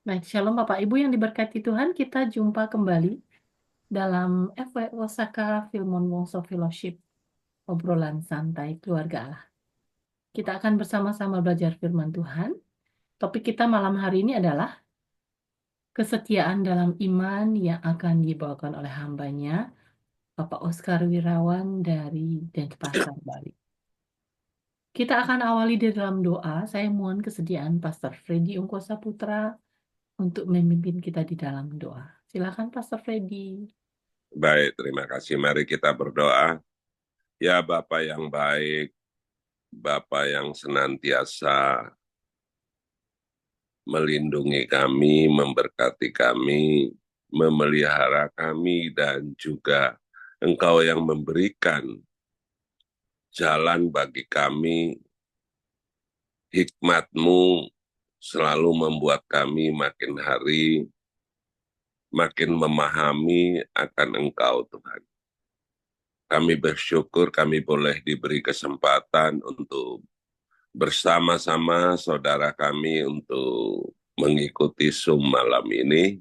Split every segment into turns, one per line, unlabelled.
Baik, Shalom Bapak Ibu yang diberkati Tuhan, kita jumpa kembali dalam FW Osaka Filmon Wongso Fellowship, obrolan santai keluarga Allah. Kita akan bersama-sama belajar firman Tuhan. Topik kita malam hari ini adalah kesetiaan dalam iman yang akan dibawakan oleh hambanya, Bapak Oscar Wirawan dari Denpasar, Bali. Kita akan awali di dalam doa. Saya mohon kesediaan Pastor Freddy Ungkosa Putra untuk memimpin kita di dalam doa. Silakan Pastor Freddy.
Baik, terima kasih. Mari kita berdoa. Ya Bapa yang baik, Bapa yang senantiasa melindungi kami, memberkati kami, memelihara kami, dan juga Engkau yang memberikan jalan bagi kami. Hikmat-Mu selalu membuat kami makin hari makin memahami akan Engkau, Tuhan. Kami bersyukur kami boleh diberi kesempatan untuk bersama-sama saudara kami untuk mengikuti Zoom malam ini,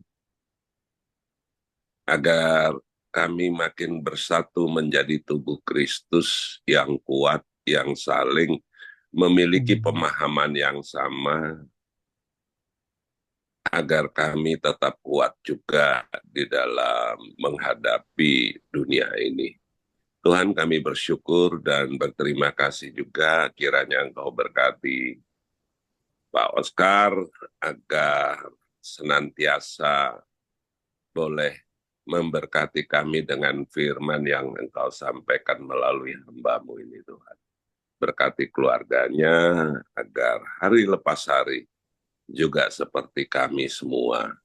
agar kami makin bersatu menjadi tubuh Kristus yang kuat, yang saling memiliki pemahaman yang sama, agar kami tetap kuat juga di dalam menghadapi dunia ini. Tuhan, kami bersyukur dan berterima kasih juga kiranya Engkau berkati Pak Oscar agar senantiasa boleh memberkati kami dengan firman yang Engkau sampaikan melalui hamba-Mu ini, Tuhan. Berkati keluarganya agar hari lepas hari juga seperti kami semua.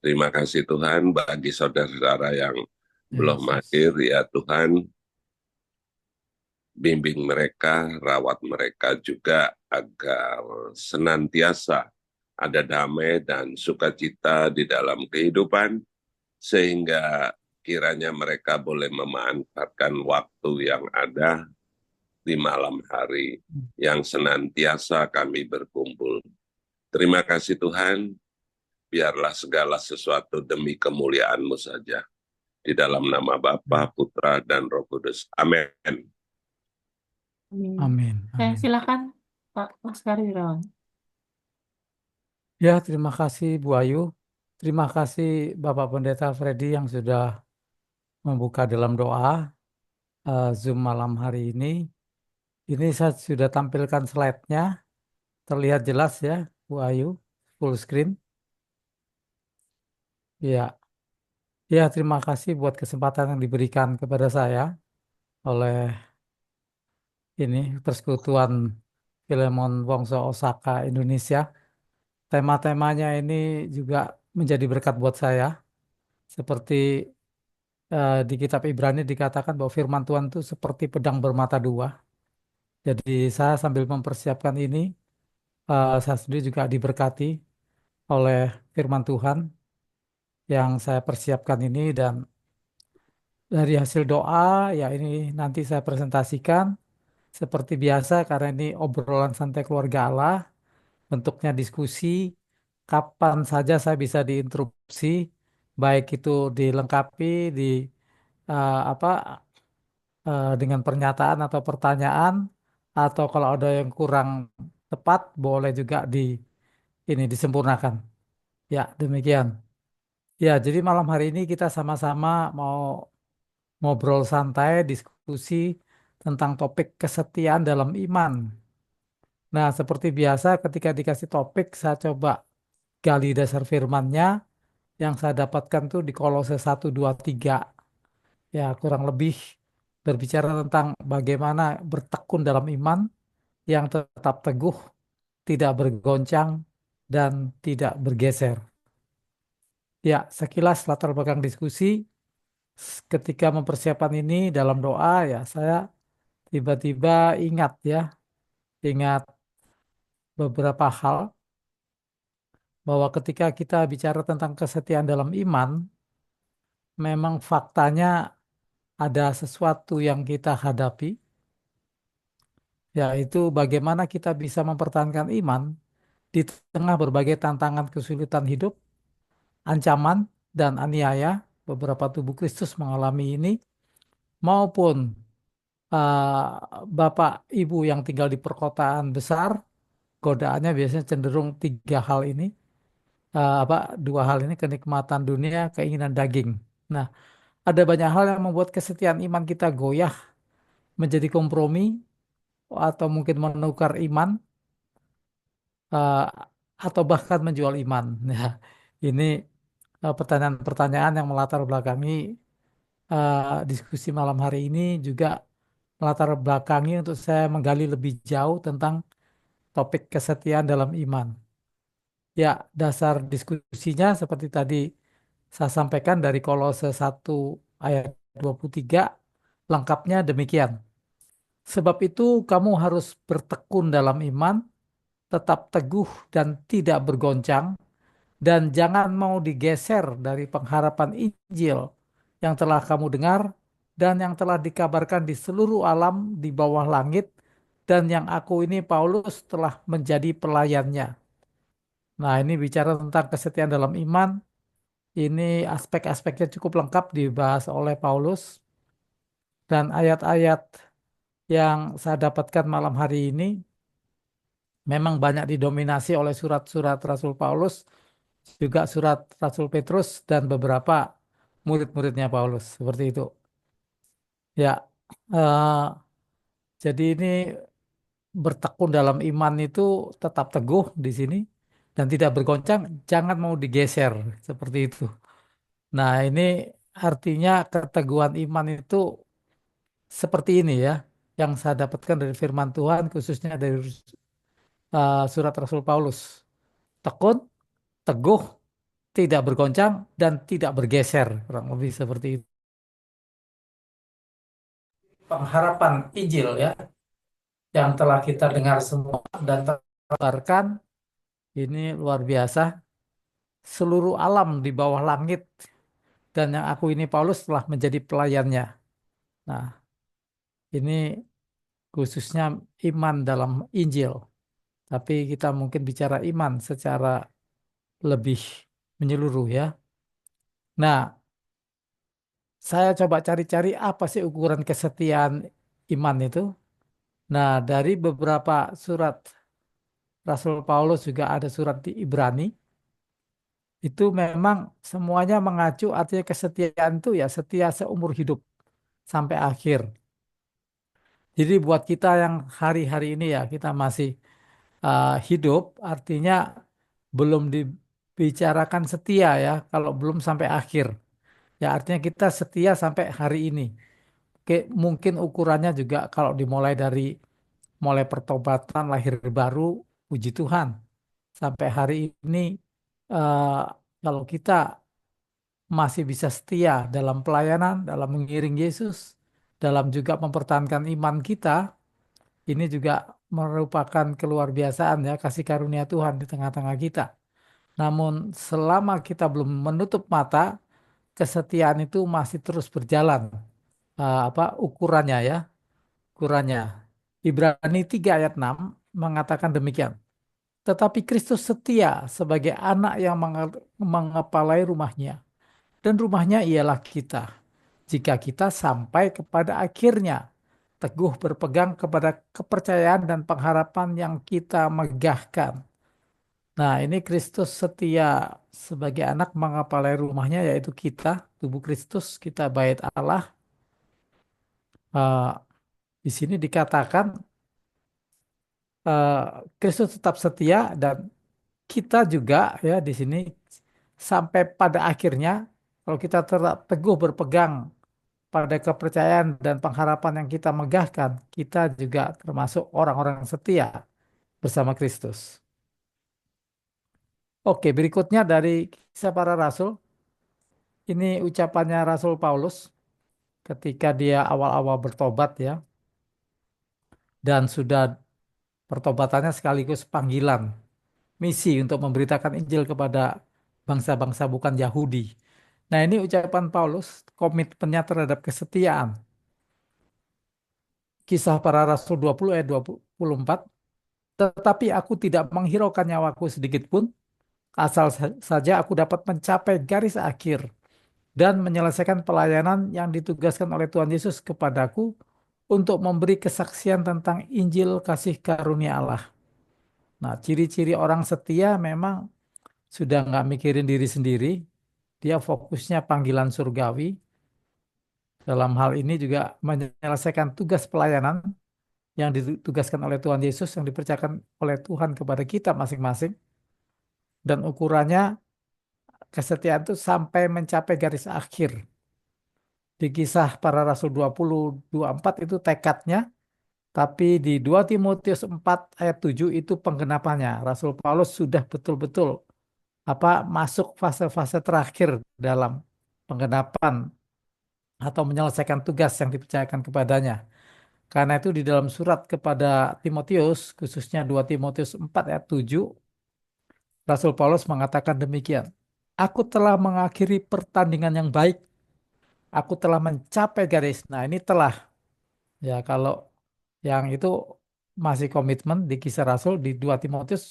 Terima kasih Tuhan bagi saudara-saudara yang belum hadir, ya Tuhan. Bimbing mereka, rawat mereka juga agar senantiasa ada damai dan sukacita di dalam kehidupan, sehingga kiranya mereka boleh memanfaatkan waktu yang ada di malam hari yang senantiasa kami berkumpul. Terima kasih Tuhan, biarlah segala sesuatu demi kemuliaan-Mu saja. Di dalam nama Bapa, Putra, dan Roh Kudus. Amin.
Amin.
Silakan Pak Oscar Wirawan.
Ya, terima kasih Bu Ayu. Terima kasih Bapak Pendeta Freddy yang sudah membuka dalam doa Zoom malam hari ini. Ini saya sudah tampilkan slide-nya. Terlihat jelas ya Bu Ayu, full screen. Ya. Ya, terima kasih buat kesempatan yang diberikan kepada saya oleh Persekutuan Filemon Wongso Osaka Indonesia. Tema-temanya ini juga menjadi berkat buat saya. Seperti di kitab Ibrani dikatakan bahwa firman Tuhan itu seperti pedang bermata dua. Jadi saya sambil mempersiapkan ini, saya sendiri juga diberkati oleh firman Tuhan yang saya persiapkan ini, dan dari hasil doa ya ini nanti saya presentasikan seperti biasa karena ini obrolan santai keluarga Allah, bentuknya diskusi. Kapan saja saya bisa diinterupsi, baik itu dilengkapi apa dengan pernyataan atau pertanyaan, atau kalau ada yang kurang tepat boleh juga ini disempurnakan. Ya, demikian. Ya, jadi malam hari ini kita sama-sama mau ngobrol santai, diskusi tentang topik kesetiaan dalam iman. Nah, seperti biasa ketika dikasih topik, saya coba gali dasar firmannya. Yang saya dapatkan tuh di Kolose 1, 2, 3. Ya, kurang lebih berbicara tentang bagaimana bertekun dalam iman yang tetap teguh, tidak bergoncang, dan tidak bergeser. Ya, sekilas latar belakang diskusi ketika mempersiapkan ini dalam doa, ya saya tiba-tiba ingat beberapa hal, bahwa ketika kita bicara tentang kesetiaan dalam iman, memang faktanya ada sesuatu yang kita hadapi, yaitu bagaimana kita bisa mempertahankan iman di tengah berbagai tantangan kesulitan hidup, ancaman, dan aniaya. Beberapa tubuh Kristus mengalami ini, maupun bapak ibu yang tinggal di perkotaan besar, godaannya biasanya cenderung tiga hal ini, dua hal ini, kenikmatan dunia, keinginan daging. Nah, ada banyak hal yang membuat kesetiaan iman kita goyah, menjadi kompromi, atau mungkin menukar iman, eh, atau bahkan menjual iman. Nah, ini pertanyaan-pertanyaan yang melatar belakangi diskusi malam hari ini, juga melatar belakangi untuk saya menggali lebih jauh tentang topik kesetiaan dalam iman. Ya, dasar diskusinya seperti tadi saya sampaikan dari Kolose 1 ayat 23, lengkapnya demikian. Sebab itu kamu harus bertekun dalam iman, tetap teguh dan tidak bergoncang, dan jangan mau digeser dari pengharapan Injil yang telah kamu dengar dan yang telah dikabarkan di seluruh alam di bawah langit, dan yang aku ini Paulus telah menjadi pelayannya. Nah, ini bicara tentang kesetiaan dalam iman. Ini aspek-aspeknya cukup lengkap dibahas oleh Paulus, dan ayat-ayat yang saya dapatkan malam hari ini memang banyak didominasi oleh surat-surat Rasul Paulus, juga surat Rasul Petrus, dan beberapa murid-muridnya Paulus. Seperti itu. Ya, eh, jadi ini bertekun dalam iman itu tetap teguh di sini dan tidak bergoncang, jangan mau digeser seperti itu. Nah, ini artinya keteguhan iman itu seperti ini ya, yang saya dapatkan dari firman Tuhan, khususnya dari surat Rasul Paulus. Tekun, teguh, tidak bergoncang, dan tidak bergeser. Kurang lebih seperti itu. Pengharapan Injil ya, yang telah kita dengar semua dan terkabarkan, ini luar biasa. Seluruh alam di bawah langit, dan yang aku ini Paulus telah menjadi pelayannya. Nah, ini khususnya iman dalam Injil. Tapi kita mungkin bicara iman secara lebih menyeluruh ya. Nah, saya coba cari-cari apa sih ukuran kesetiaan iman itu. Nah, dari beberapa surat Rasul Paulus, juga ada surat di Ibrani, itu memang semuanya mengacu, artinya kesetiaan itu ya setia seumur hidup sampai akhir. Jadi buat kita yang hari-hari ini ya kita masih hidup, artinya belum dibicarakan setia ya kalau belum sampai akhir. Ya artinya kita setia sampai hari ini. Oke, mungkin ukurannya juga kalau dimulai dari mulai pertobatan, lahir baru, puji Tuhan. Sampai hari ini, eh, kalau kita masih bisa setia dalam pelayanan, dalam mengiring Yesus, dalam juga mempertahankan iman kita, ini juga merupakan keluar biasaan ya, kasih karunia Tuhan di tengah-tengah kita. Namun selama kita belum menutup mata, kesetiaan itu masih terus berjalan. Ukurannya ya, ukurannya. Ibrani 3 ayat 6 mengatakan demikian. Tetapi Kristus setia sebagai anak yang mengepalai rumahnya. Dan rumahnya ialah kita. Jika kita sampai kepada akhirnya, teguh berpegang kepada kepercayaan dan pengharapan yang kita megahkan. Nah, ini Kristus setia sebagai anak mengepalai rumahnya, yaitu kita, tubuh Kristus, kita bait Allah. Eh, di sini dikatakan eh, Kristus tetap setia, dan kita juga ya di sini sampai pada akhirnya, kalau kita tetap teguh berpegang pada kepercayaan dan pengharapan yang kita megahkan, kita juga termasuk orang-orang setia bersama Kristus. Oke, berikutnya dari Kisah Para Rasul, ini ucapannya Rasul Paulus ketika dia awal-awal bertobat ya, dan sudah pertobatannya sekaligus panggilan misi untuk memberitakan Injil kepada bangsa-bangsa bukan Yahudi. Nah, ini ucapan Paulus, komitmennya terhadap kesetiaan. Kisah Para Rasul 20 ayat 24. Tetapi aku tidak menghiraukan nyawaku sedikit pun, asal saja aku dapat mencapai garis akhir dan menyelesaikan pelayanan yang ditugaskan oleh Tuhan Yesus kepadaku untuk memberi kesaksian tentang Injil kasih karunia Allah. Nah, ciri-ciri orang setia memang sudah nggak mikirin diri sendiri, dia fokusnya panggilan surgawi. Dalam hal ini juga menyelesaikan tugas pelayanan yang ditugaskan oleh Tuhan Yesus, yang dipercayakan oleh Tuhan kepada kita masing-masing. Dan ukurannya kesetiaan itu sampai mencapai garis akhir. Di kisah para Rasul 20-24 itu tekadnya, tapi di 2 Timotius 4 ayat 7 itu penggenapannya. Rasul Paulus sudah betul-betul masuk fase-fase terakhir dalam penggenapan atau menyelesaikan tugas yang dipercayakan kepadanya. Karena itu di dalam surat kepada Timotius, khususnya 2 Timotius 4 ayat 7, Rasul Paulus mengatakan demikian. Aku telah mengakhiri pertandingan yang baik. Aku telah mencapai garis. Nah, ini telah. Ya, kalau yang itu masih komitmen di Kisah Rasul di 2 Timotius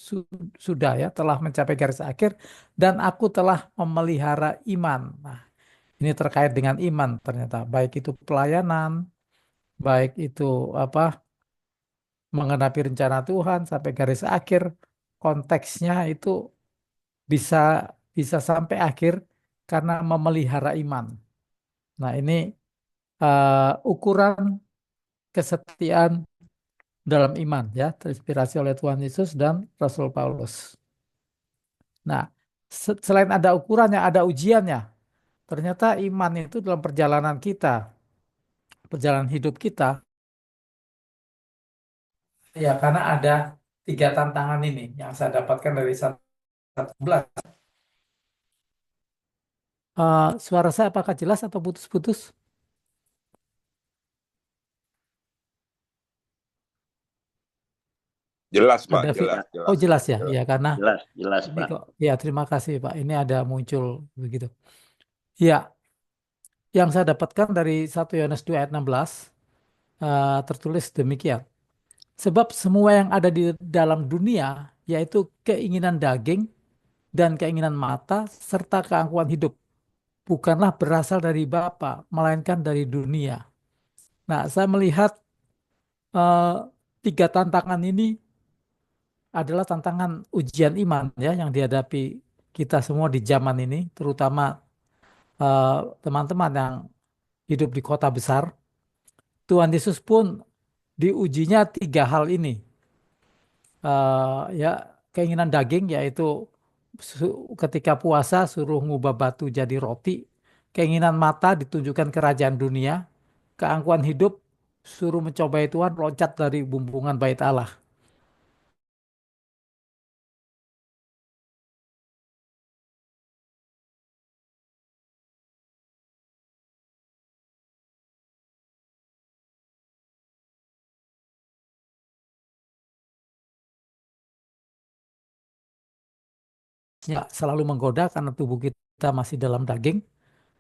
sudah ya, telah mencapai garis akhir dan aku telah memelihara iman. Nah, ini terkait dengan iman ternyata, baik itu pelayanan, baik itu apa mengenapi rencana Tuhan sampai garis akhir, konteksnya itu bisa bisa sampai akhir karena memelihara iman. Nah, ini ukuran kesetiaan dalam iman ya, terinspirasi oleh Tuhan Yesus dan Rasul Paulus. Nah, selain ada ukurannya, ada ujiannya. Ternyata iman itu dalam perjalanan kita, perjalanan hidup kita, ya karena ada 3 tantangan ini yang saya dapatkan dari 1:11. Suara saya apakah jelas atau putus-putus?
Jelas, Pak,
Ada
jelas,
oh
jelas,
jelas ya,
jelas.
ya karena
Jelas, jelas,
ini
Pak.
kok ya terima kasih Pak. Ini ada muncul begitu. Ya, yang saya dapatkan dari 1 Yohanes 2 ayat 16 tertulis demikian. Sebab semua yang ada di dalam dunia, yaitu keinginan daging dan keinginan mata, serta keangkuhan hidup, bukanlah berasal dari Bapa, melainkan dari dunia. Nah, saya melihat eh, 3 tantangan ini adalah tantangan ujian iman ya yang dihadapi kita semua di zaman ini, terutama eh, teman-teman yang hidup di kota besar. Tuhan Yesus pun diujinya 3 hal ini. Ya keinginan daging yaitu ketika puasa suruh ngubah batu jadi roti, keinginan mata ditunjukkan kerajaan dunia, keangkuhan hidup suruh mencobai Tuhan loncat dari bumbungan bait Allah. Ya, selalu menggoda karena tubuh kita masih dalam daging.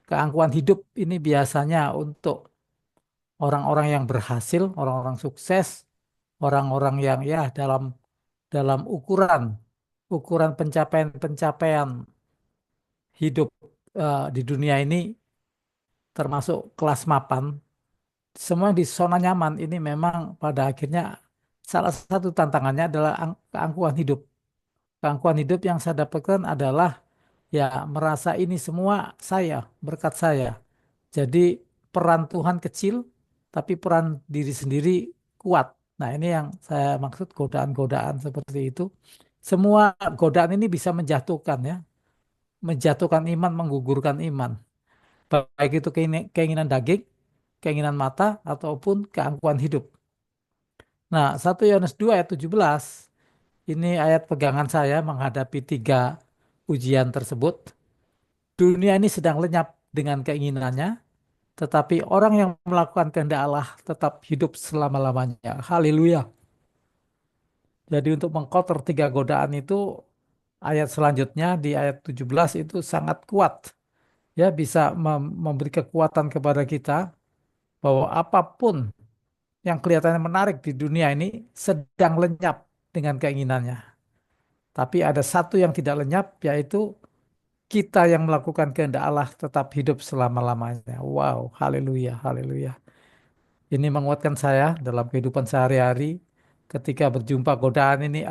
Keangkuhan hidup ini biasanya untuk orang-orang yang berhasil, orang-orang sukses, orang-orang yang ya dalam dalam ukuran pencapaian-pencapaian hidup di dunia ini termasuk kelas mapan, semua di zona nyaman ini memang pada akhirnya salah satu tantangannya adalah keangkuhan hidup. Keangkuhan hidup yang saya dapatkan adalah ya merasa ini semua saya, berkat saya. Jadi peran Tuhan kecil, tapi peran diri sendiri kuat. Nah ini yang saya maksud godaan-godaan seperti itu. Semua godaan ini bisa menjatuhkan ya, menjatuhkan iman, menggugurkan iman. Baik itu keinginan daging, keinginan mata, ataupun keangkuhan hidup. Nah 1 Yohanes 2 ayat 17, ini ayat pegangan saya menghadapi 3 ujian tersebut. Dunia ini sedang lenyap dengan keinginannya, tetapi orang yang melakukan kehendak Allah tetap hidup selama-lamanya. Haleluya. Jadi untuk mengcounter 3 godaan itu, ayat selanjutnya di ayat 17 itu sangat kuat. Ya bisa memberi kekuatan kepada kita bahwa apapun yang kelihatannya menarik di dunia ini sedang lenyap dengan keinginannya. Tapi ada satu yang tidak lenyap, yaitu kita yang melakukan kehendak Allah tetap hidup selama-lamanya. Wow, haleluya, haleluya. Ini menguatkan saya dalam kehidupan sehari-hari ketika berjumpa godaan ini,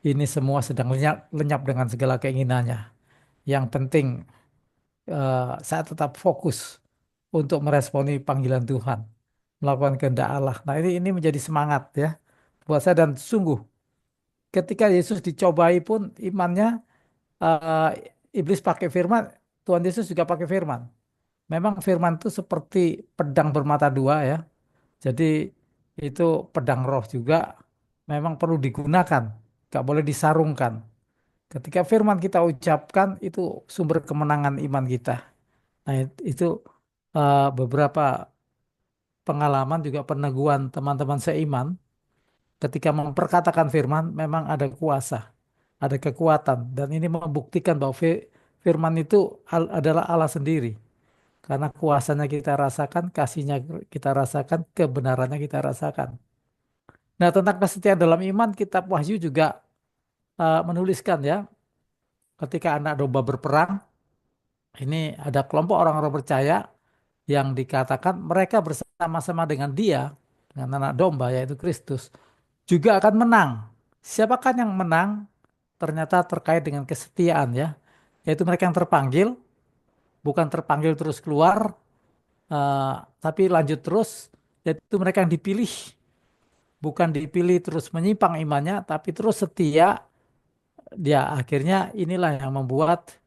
ini semua sedang lenyap, lenyap dengan segala keinginannya. Yang penting saya tetap fokus untuk meresponi panggilan Tuhan, melakukan kehendak Allah. Nah, ini menjadi semangat ya buat saya, dan sungguh ketika Yesus dicobai pun imannya, eh, iblis pakai firman, Tuhan Yesus juga pakai firman. Memang firman itu seperti pedang bermata dua ya. Jadi itu pedang roh juga, memang perlu digunakan, gak boleh disarungkan. Ketika firman kita ucapkan itu sumber kemenangan iman kita. Nah, itu beberapa pengalaman juga peneguhan teman-teman seiman ketika memperkatakan firman memang ada kuasa, ada kekuatan, dan ini membuktikan bahwa firman itu adalah Allah sendiri. Karena kuasanya kita rasakan, kasihnya kita rasakan, kebenarannya kita rasakan. Nah, tentang kesetiaan dalam iman, kitab Wahyu juga menuliskan ya, ketika anak domba berperang, ini ada kelompok orang-orang percaya yang dikatakan mereka bersama-sama dengan dia, dengan anak domba yaitu Kristus, juga akan menang. Siapakah yang menang? Ternyata terkait dengan kesetiaan ya, yaitu mereka yang terpanggil, bukan terpanggil terus keluar, eh, tapi lanjut terus, yaitu mereka yang dipilih, bukan dipilih terus menyimpang imannya, tapi terus setia. Dia akhirnya inilah yang membuat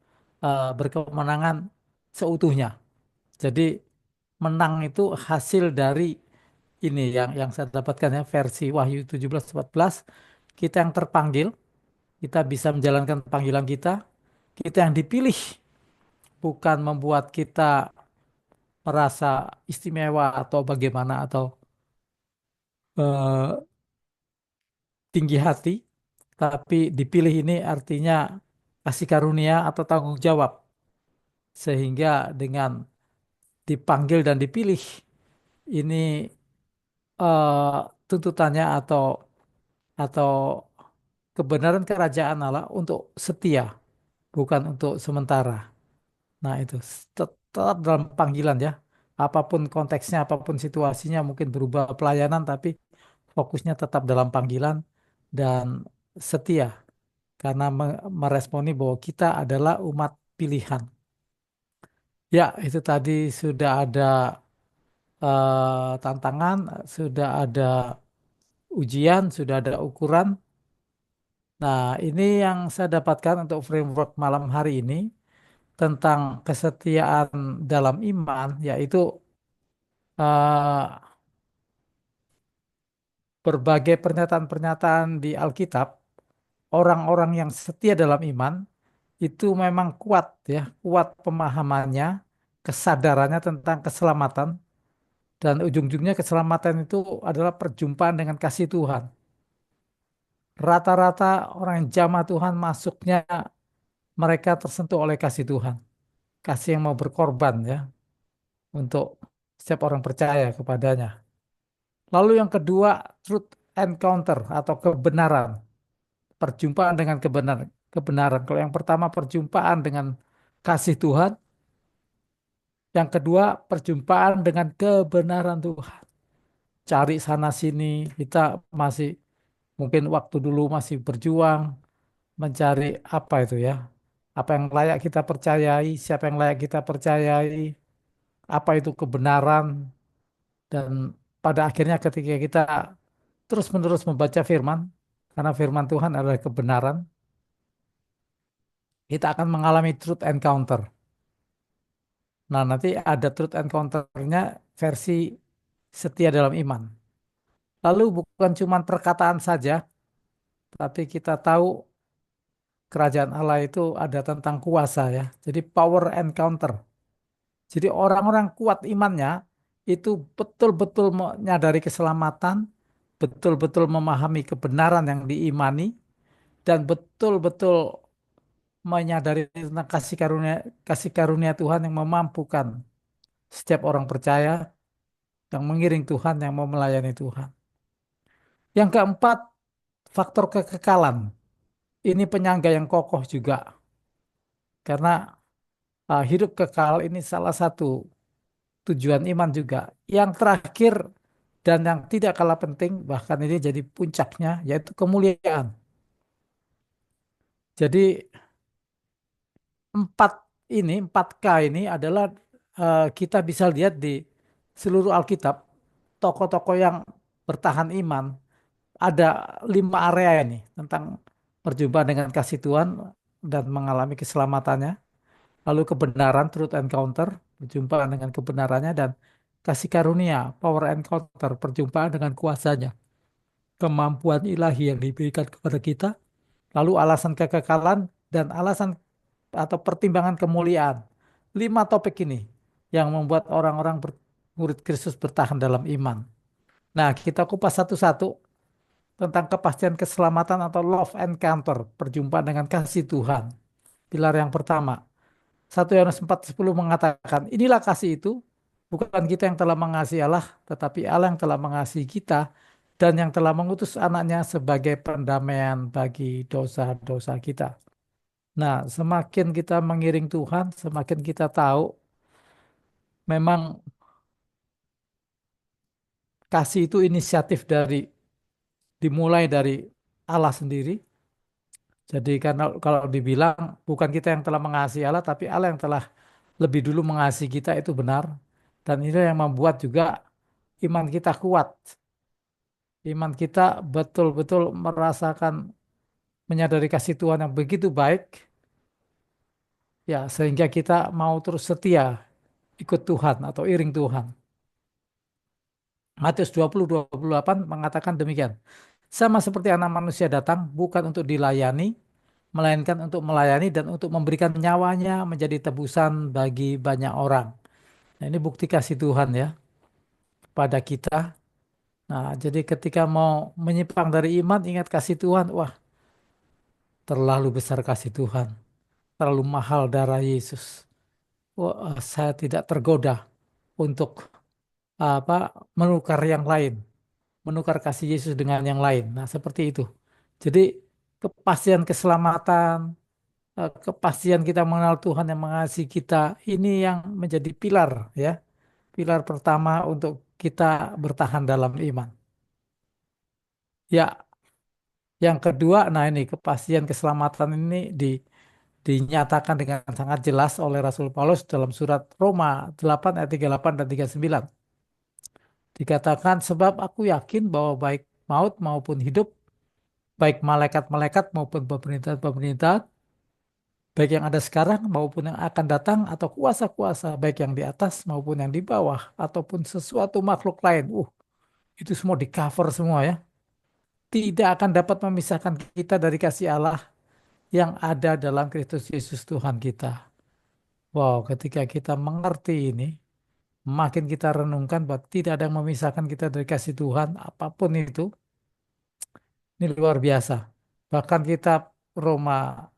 berkemenangan seutuhnya. Jadi menang itu hasil dari ini yang saya dapatkan ya, versi Wahyu 17:14. Kita yang terpanggil, kita bisa menjalankan panggilan kita yang dipilih, bukan membuat kita merasa istimewa atau bagaimana atau eh, tinggi hati, tapi dipilih ini artinya kasih karunia atau tanggung jawab. Sehingga dengan dipanggil dan dipilih, ini eh, tuntutannya atau kebenaran kerajaan Allah untuk setia, bukan untuk sementara. Nah, itu tetap dalam panggilan ya. Apapun konteksnya, apapun situasinya, mungkin berubah pelayanan, tapi fokusnya tetap dalam panggilan dan setia. Karena meresponi bahwa kita adalah umat pilihan. Ya, itu tadi sudah ada tantangan, sudah ada ujian, sudah ada ukuran. Nah, ini yang saya dapatkan untuk framework malam hari ini tentang kesetiaan dalam iman, yaitu eh, berbagai pernyataan-pernyataan di Alkitab, orang-orang yang setia dalam iman itu memang kuat ya, kuat pemahamannya, kesadarannya tentang keselamatan, dan ujung-ujungnya keselamatan itu adalah perjumpaan dengan kasih Tuhan. Rata-rata orang yang jamah Tuhan masuknya mereka tersentuh oleh kasih Tuhan, kasih yang mau berkorban ya untuk setiap orang percaya kepadanya. Lalu yang kedua, truth encounter atau kebenaran, perjumpaan dengan kebenaran. Kebenaran. Kalau yang pertama perjumpaan dengan kasih Tuhan, yang kedua perjumpaan dengan kebenaran Tuhan. Cari sana sini, kita masih mungkin waktu dulu masih berjuang mencari apa itu ya, apa yang layak kita percayai, siapa yang layak kita percayai, apa itu kebenaran, dan pada akhirnya ketika kita terus-menerus membaca firman, karena firman Tuhan adalah kebenaran, kita akan mengalami truth encounter. Nah, nanti ada truth encounter-nya versi setia dalam iman. Lalu bukan cuma perkataan saja, tapi kita tahu kerajaan Allah itu ada tentang kuasa ya. Jadi power encounter. Jadi orang-orang kuat imannya itu betul-betul menyadari keselamatan, betul-betul memahami kebenaran yang diimani, dan betul-betul menyadari tentang kasih karunia Tuhan yang memampukan setiap orang percaya yang mengiring Tuhan, yang mau melayani Tuhan. Yang keempat, faktor kekekalan. Ini penyangga yang kokoh juga. Karena hidup kekal ini salah satu tujuan iman juga. Yang terakhir dan yang tidak kalah penting, bahkan ini jadi puncaknya, yaitu kemuliaan. Jadi empat empat K ini adalah kita bisa lihat di seluruh Alkitab, tokoh-tokoh yang bertahan iman, ada 5 area ini tentang perjumpaan dengan kasih Tuhan dan mengalami keselamatannya, lalu kebenaran, truth encounter, perjumpaan dengan kebenarannya, dan kasih karunia, power encounter, perjumpaan dengan kuasanya, kemampuan ilahi yang diberikan kepada kita, lalu alasan kekekalan dan alasan atau pertimbangan kemuliaan. 5 topik ini yang membuat orang-orang murid Kristus bertahan dalam iman. Nah, kita kupas satu-satu tentang kepastian keselamatan atau love encounter, perjumpaan dengan kasih Tuhan. Pilar yang pertama, 1 Yohanes 4:10 mengatakan, inilah kasih itu, bukan kita yang telah mengasihi Allah, tetapi Allah yang telah mengasihi kita dan yang telah mengutus anaknya sebagai pendamaian bagi dosa-dosa kita. Nah, semakin kita mengiring Tuhan, semakin kita tahu memang kasih itu inisiatif dimulai dari Allah sendiri. Jadi karena kalau dibilang bukan kita yang telah mengasihi Allah, tapi Allah yang telah lebih dulu mengasihi kita, itu benar. Dan ini yang membuat juga iman kita kuat. Iman kita betul-betul merasakan menyadari kasih Tuhan yang begitu baik, ya sehingga kita mau terus setia ikut Tuhan atau iring Tuhan. Matius 20:28 mengatakan demikian. Sama seperti anak manusia datang bukan untuk dilayani, melainkan untuk melayani dan untuk memberikan nyawanya menjadi tebusan bagi banyak orang. Nah, ini bukti kasih Tuhan ya pada kita. Nah, jadi ketika mau menyimpang dari iman, ingat kasih Tuhan. Wah, terlalu besar kasih Tuhan. Terlalu mahal darah Yesus. Wah, saya tidak tergoda untuk apa menukar yang lain. Menukar kasih Yesus dengan yang lain. Nah, seperti itu. Jadi kepastian keselamatan, kepastian kita mengenal Tuhan yang mengasihi kita, ini yang menjadi pilar ya. Pilar pertama untuk kita bertahan dalam iman. Ya, yang kedua, nah ini kepastian keselamatan ini dinyatakan dengan sangat jelas oleh Rasul Paulus dalam surat Roma 8 ayat 38 dan 39. Dikatakan, sebab aku yakin bahwa baik maut maupun hidup, baik malaikat-malaikat maupun pemerintahan-pemerintahan, baik yang ada sekarang maupun yang akan datang, atau kuasa-kuasa, baik yang di atas maupun yang di bawah, ataupun sesuatu makhluk lain. Itu semua di cover semua ya. Tidak akan dapat memisahkan kita dari kasih Allah yang ada dalam Kristus Yesus Tuhan kita. Wow, ketika kita mengerti ini, makin kita renungkan bahwa tidak ada yang memisahkan kita dari kasih Tuhan, apapun itu, ini luar biasa. Bahkan kitab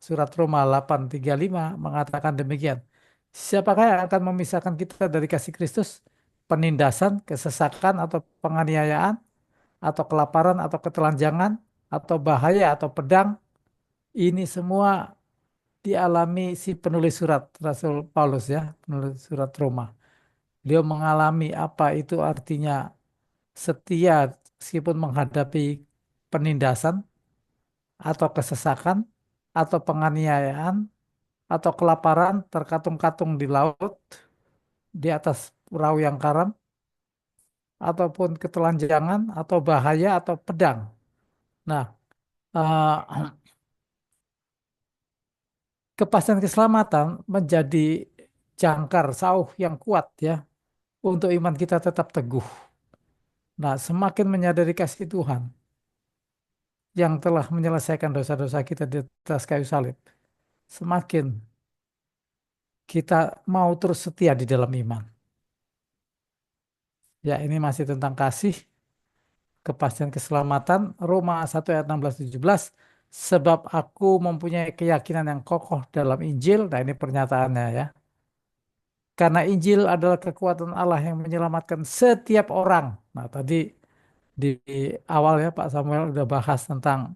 surat Roma 8:35 mengatakan demikian. Siapakah yang akan memisahkan kita dari kasih Kristus? Penindasan, kesesakan, atau penganiayaan, atau kelaparan, atau ketelanjangan, atau bahaya, atau pedang. Ini semua dialami si penulis surat Rasul Paulus ya, penulis surat Roma. Dia mengalami apa itu artinya setia meskipun menghadapi penindasan atau kesesakan atau penganiayaan atau kelaparan terkatung-katung di laut di atas perahu yang karam ataupun ketelanjangan atau bahaya atau pedang. Nah, eh, kepastian keselamatan menjadi jangkar sauh yang kuat ya untuk iman kita tetap teguh. Nah, semakin menyadari kasih Tuhan yang telah menyelesaikan dosa-dosa kita di atas kayu salib, semakin kita mau terus setia di dalam iman. Ya, ini masih tentang kasih, kepastian keselamatan, Roma 1 ayat 16-17, sebab aku mempunyai keyakinan yang kokoh dalam Injil. Nah, ini pernyataannya ya. Karena Injil adalah kekuatan Allah yang menyelamatkan setiap orang. Nah, tadi di awal ya Pak Samuel udah bahas tentang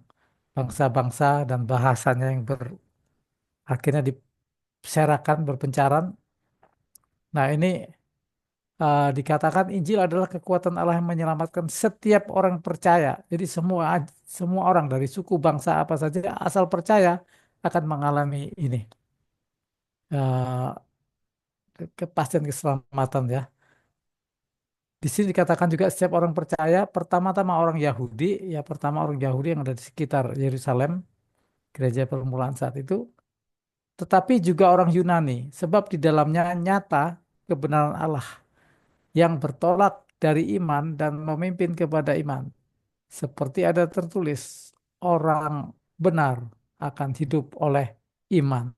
bangsa-bangsa dan bahasanya yang akhirnya diserakan, berpencaran. Nah, ini dikatakan Injil adalah kekuatan Allah yang menyelamatkan setiap orang percaya. Jadi semua orang dari suku bangsa apa saja asal percaya akan mengalami ini eh, kepastian keselamatan ya. Di sini dikatakan juga setiap orang percaya, pertama-tama orang Yahudi, ya pertama orang Yahudi yang ada di sekitar Yerusalem, gereja permulaan saat itu, tetapi juga orang Yunani, sebab di dalamnya nyata kebenaran Allah yang bertolak dari iman dan memimpin kepada iman. Seperti ada tertulis, orang benar akan hidup oleh iman.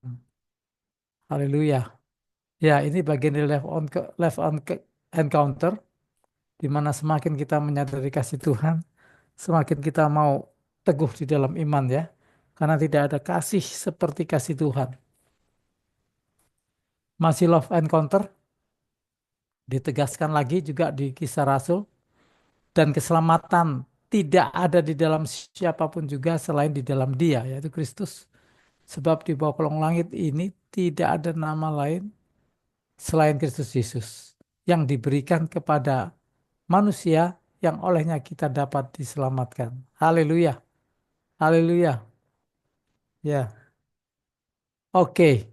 Haleluya. Ya, ini bagian dari encounter, di mana semakin kita menyadari kasih Tuhan, semakin kita mau teguh di dalam iman ya. Karena tidak ada kasih seperti kasih Tuhan. Masih love encounter, ditegaskan lagi juga di Kisah Rasul, dan keselamatan tidak ada di dalam siapapun juga selain di dalam Dia, yaitu Kristus. Sebab di bawah kolong langit ini tidak ada nama lain selain Kristus Yesus yang diberikan kepada manusia yang olehnya kita dapat diselamatkan. Haleluya. Haleluya. Ya. Oke.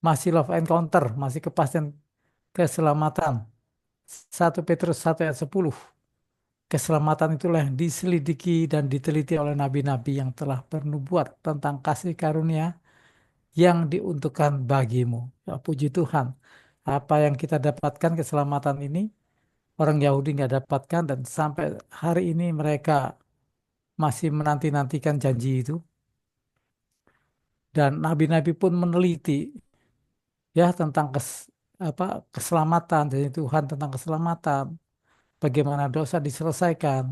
Masih love encounter, masih kepastian keselamatan. 1 Petrus 1 ayat 10. Keselamatan itulah yang diselidiki dan diteliti oleh nabi-nabi yang telah bernubuat tentang kasih karunia yang diuntukkan bagimu. Ya, puji Tuhan. Apa yang kita dapatkan keselamatan ini, orang Yahudi nggak dapatkan dan sampai hari ini mereka masih menanti-nantikan janji itu. Dan nabi-nabi pun meneliti ya tentang keselamatan dari Tuhan, tentang keselamatan, bagaimana dosa diselesaikan,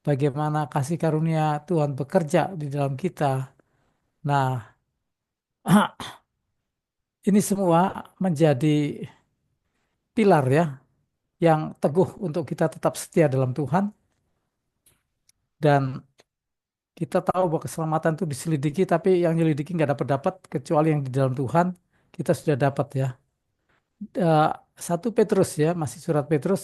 bagaimana kasih karunia Tuhan bekerja di dalam kita. Nah, ini semua menjadi pilar ya yang teguh untuk kita tetap setia dalam Tuhan, dan kita tahu bahwa keselamatan itu diselidiki, tapi yang nyelidiki nggak dapat-dapat kecuali yang di dalam Tuhan kita sudah dapat ya. Eh, 1 Petrus ya, masih surat Petrus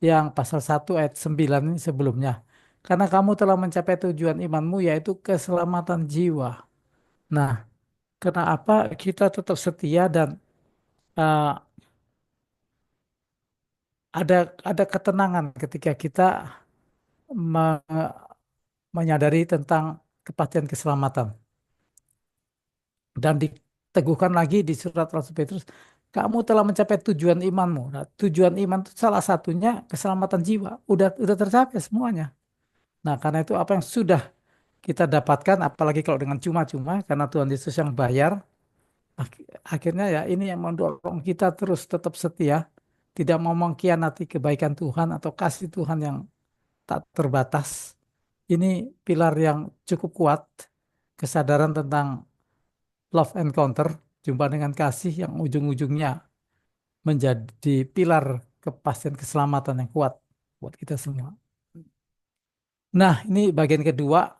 yang pasal 1 ayat 9 ini sebelumnya. Karena kamu telah mencapai tujuan imanmu yaitu keselamatan jiwa. Nah, kenapa kita tetap setia dan eh, ada ada ketenangan ketika kita me- menyadari tentang kepastian keselamatan. Dan diteguhkan lagi di surat Rasul Petrus, kamu telah mencapai tujuan imanmu. Nah, tujuan iman itu salah satunya keselamatan jiwa. Udah tercapai semuanya. Nah, karena itu apa yang sudah kita dapatkan, apalagi kalau dengan cuma-cuma, karena Tuhan Yesus yang bayar, akhirnya ya ini yang mendorong kita terus tetap setia, tidak mau mengkhianati kebaikan Tuhan atau kasih Tuhan yang tak terbatas. Ini pilar yang cukup kuat, kesadaran tentang love encounter, jumpa dengan kasih yang ujung-ujungnya menjadi pilar kepastian keselamatan yang kuat buat kita semua. Nah, ini bagian kedua.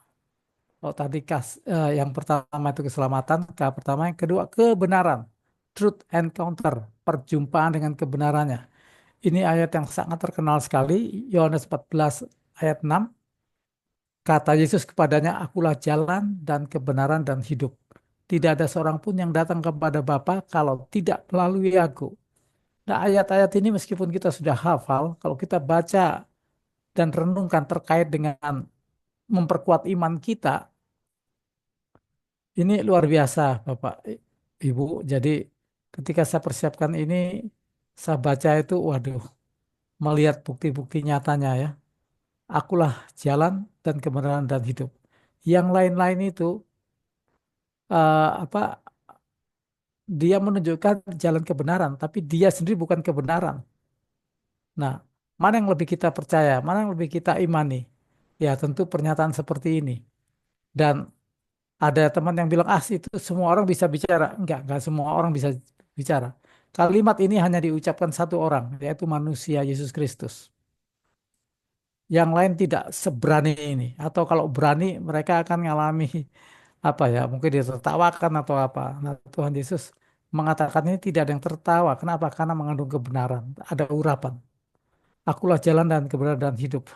Oh, tadi yang pertama itu keselamatan, pertama, yang kedua kebenaran, truth encounter, perjumpaan dengan kebenarannya. Ini ayat yang sangat terkenal sekali, Yohanes 14 ayat 6. Kata Yesus kepadanya, akulah jalan dan kebenaran dan hidup. Tidak ada seorang pun yang datang kepada Bapa kalau tidak melalui aku. Nah, ayat-ayat ini meskipun kita sudah hafal, kalau kita baca dan renungkan terkait dengan memperkuat iman kita, ini luar biasa, Bapak, Ibu. Jadi ketika saya persiapkan ini, saya baca itu, waduh, melihat bukti-bukti nyatanya ya. Akulah jalan dan kebenaran dan hidup. Yang lain-lain itu apa? Dia menunjukkan jalan kebenaran, tapi dia sendiri bukan kebenaran. Nah, mana yang lebih kita percaya, mana yang lebih kita imani? Ya, tentu pernyataan seperti ini. Dan ada teman yang bilang, ah itu semua orang bisa bicara. Enggak semua orang bisa bicara. Kalimat ini hanya diucapkan satu orang, yaitu manusia Yesus Kristus. yang lain tidak seberani ini. Atau kalau berani mereka akan mengalami apa ya, mungkin ditertawakan atau apa. Nah, Tuhan Yesus mengatakan ini tidak ada yang tertawa. Kenapa? Karena mengandung kebenaran. Ada urapan. Akulah jalan dan kebenaran dan hidup.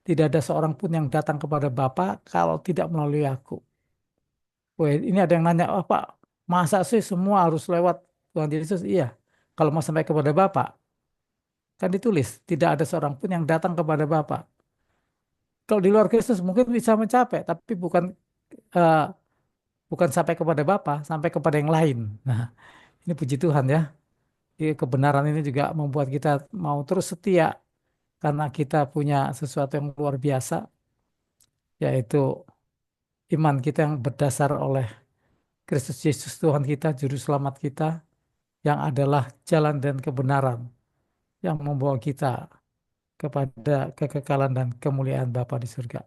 Tidak ada seorang pun yang datang kepada Bapa kalau tidak melalui aku. Wah, ini ada yang nanya, oh Pak, masa sih semua harus lewat Tuhan Yesus? Iya. Kalau mau sampai kepada Bapa, kan ditulis, tidak ada seorang pun yang datang kepada Bapa. Kalau di luar Kristus mungkin bisa mencapai, tapi eh, bukan sampai kepada Bapa, sampai kepada yang lain. Nah, ini puji Tuhan ya. Kebenaran ini juga membuat kita mau terus setia karena kita punya sesuatu yang luar biasa, yaitu iman kita yang berdasar oleh Kristus Yesus Tuhan kita, Juru Selamat kita, yang adalah jalan dan kebenaran yang membawa kita kepada kekekalan dan kemuliaan Bapa di surga.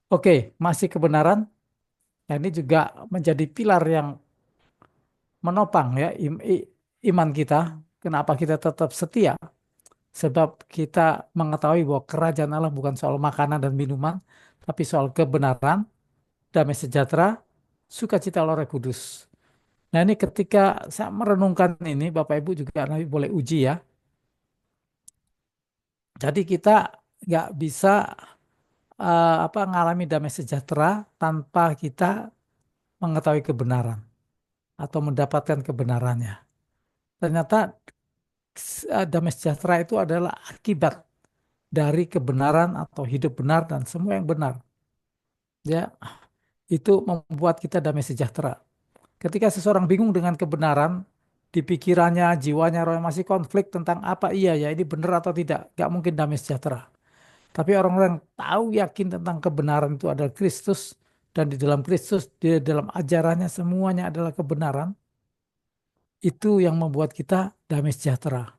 Oke, masih kebenaran. Nah, ini juga menjadi pilar yang menopang ya iman kita. Kenapa kita tetap setia? Sebab kita mengetahui bahwa kerajaan Allah bukan soal makanan dan minuman, tapi soal kebenaran, damai sejahtera, sukacita oleh Roh Kudus. Nah, ini ketika saya merenungkan ini, Bapak Ibu juga nanti boleh uji ya. Jadi kita nggak bisa mengalami damai sejahtera tanpa kita mengetahui kebenaran atau mendapatkan kebenarannya. Ternyata damai sejahtera itu adalah akibat dari kebenaran atau hidup benar dan semua yang benar. Ya, itu membuat kita damai sejahtera. Ketika seseorang bingung dengan kebenaran, di pikirannya, jiwanya, rohnya masih konflik tentang apa iya ya ini benar atau tidak, nggak mungkin damai sejahtera. Tapi orang-orang yang tahu yakin tentang kebenaran itu adalah Kristus dan di dalam Kristus, di dalam ajarannya semuanya adalah kebenaran, itu yang membuat kita damai sejahtera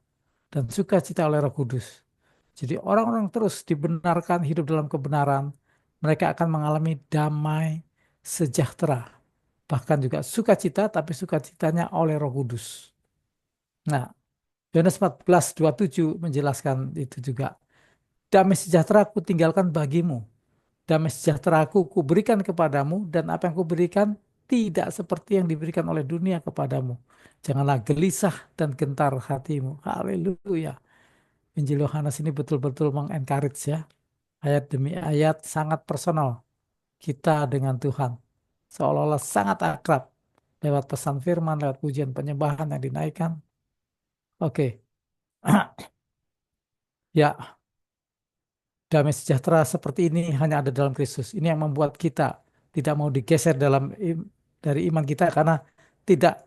dan sukacita oleh Roh Kudus. Jadi orang-orang terus dibenarkan hidup dalam kebenaran, mereka akan mengalami damai sejahtera. Bahkan juga sukacita, tapi sukacitanya oleh Roh Kudus. Nah, Yohanes 14:27 menjelaskan itu juga. Damai sejahtera aku tinggalkan bagimu. Damai sejahtera aku kuberikan kepadamu dan apa yang kuberikan tidak seperti yang diberikan oleh dunia kepadamu. Janganlah gelisah dan gentar hatimu. Haleluya. Injil Yohanes ini betul-betul mengencourage ya. Ayat demi ayat sangat personal kita dengan Tuhan. Seolah-olah sangat akrab lewat pesan firman, lewat pujian penyembahan yang dinaikkan. Oke, ya damai sejahtera seperti ini hanya ada dalam Kristus. Ini yang membuat kita tidak mau digeser dari iman kita karena tidak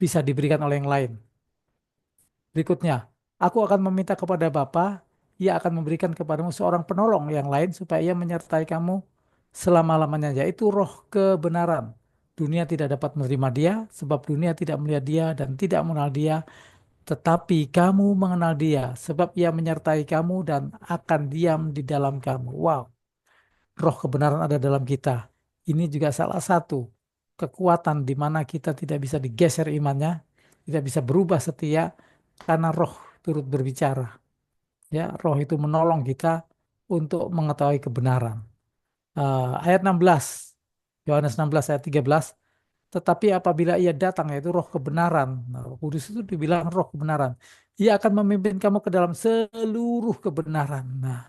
bisa diberikan oleh yang lain. Berikutnya, aku akan meminta kepada Bapa, ia akan memberikan kepadamu seorang penolong yang lain supaya ia menyertai kamu selama-lamanya, yaitu roh kebenaran. Dunia tidak dapat menerima dia, sebab dunia tidak melihat dia dan tidak mengenal dia, tetapi kamu mengenal dia, sebab ia menyertai kamu dan akan diam di dalam kamu. Wow, roh kebenaran ada dalam kita. Ini juga salah satu kekuatan di mana kita tidak bisa digeser imannya, tidak bisa berubah setia karena roh turut berbicara. Ya, roh itu menolong kita untuk mengetahui kebenaran. Ayat 16, Yohanes 16 ayat 13. Tetapi apabila ia datang, yaitu roh kebenaran. Nah, Roh Kudus itu dibilang roh kebenaran. Ia akan memimpin kamu ke dalam seluruh kebenaran. Nah,